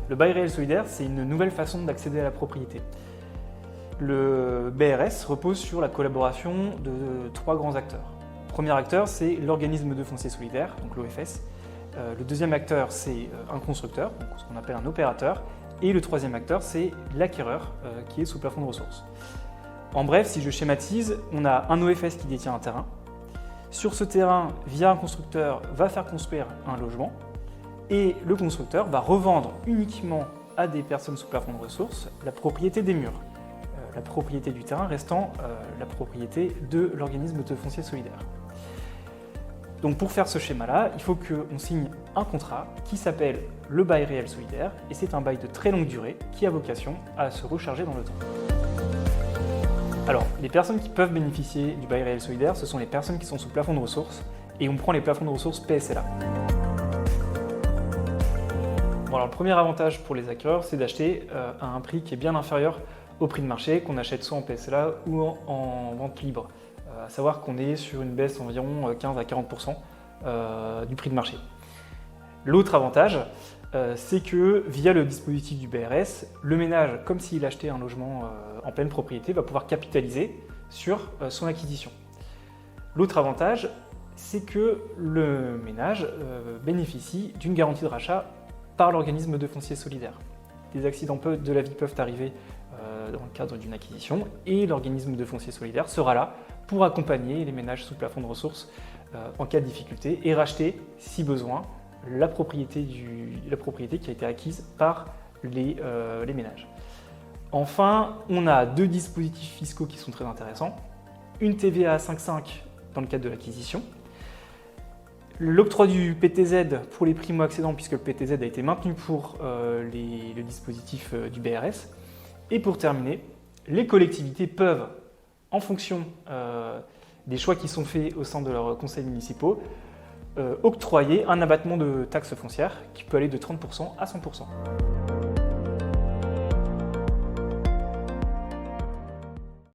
Le bail réel solidaire, c'est une nouvelle façon d'accéder à la propriété. Le BRS repose sur la collaboration de 3 grands acteurs. Le premier acteur, c'est l'organisme de foncier solidaire, donc l'OFS. Le deuxième acteur, c'est un constructeur, donc ce qu'on appelle un opérateur. Et le troisième acteur, c'est l'acquéreur, qui est sous plafond de ressources. En bref, si je schématise, on a un OFS qui détient un terrain. Sur ce terrain, via un constructeur, va faire construire un logement. Et le constructeur va revendre uniquement à des personnes sous plafond de ressources la propriété des murs. La propriété du terrain restant la propriété de l'organisme de foncier solidaire. Donc pour faire ce schéma-là, il faut qu'on signe un contrat qui s'appelle le bail réel solidaire, et c'est un bail de très longue durée qui a vocation à se recharger dans le temps. Alors, les personnes qui peuvent bénéficier du bail réel solidaire, ce sont les personnes qui sont sous plafond de ressources, et on prend les plafonds de ressources PSLA. Bon, alors le premier avantage pour les acquéreurs, c'est d'acheter à un prix qui est bien inférieur au prix de marché, qu'on achète soit en PSLA ou en vente libre. À savoir qu'on est sur une baisse d'environ 15 à 40% du prix de marché. L'autre avantage, c'est que via le dispositif du BRS, le ménage, comme s'il achetait un logement en pleine propriété, va pouvoir capitaliser sur son acquisition. L'autre avantage, c'est que le ménage bénéficie d'une garantie de rachat par l'organisme de foncier solidaire. Des accidents de la vie peuvent arriver dans le cadre d'une acquisition, et l'organisme de foncier solidaire sera là pour accompagner les ménages sous plafond de ressources en cas de difficulté et racheter, si besoin, la propriété qui a été acquise par les ménages. Enfin, on a 2 dispositifs fiscaux qui sont très intéressants. Une TVA à 5,5 dans le cadre de l'acquisition. L'octroi du PTZ pour les primo-accédants, puisque le PTZ a été maintenu pour le dispositif du BRS. Et pour terminer, les collectivités peuvent, en fonction des choix qui sont faits au sein de leurs conseils municipaux, octroyer un abattement de taxes foncières qui peut aller de 30% à 100%.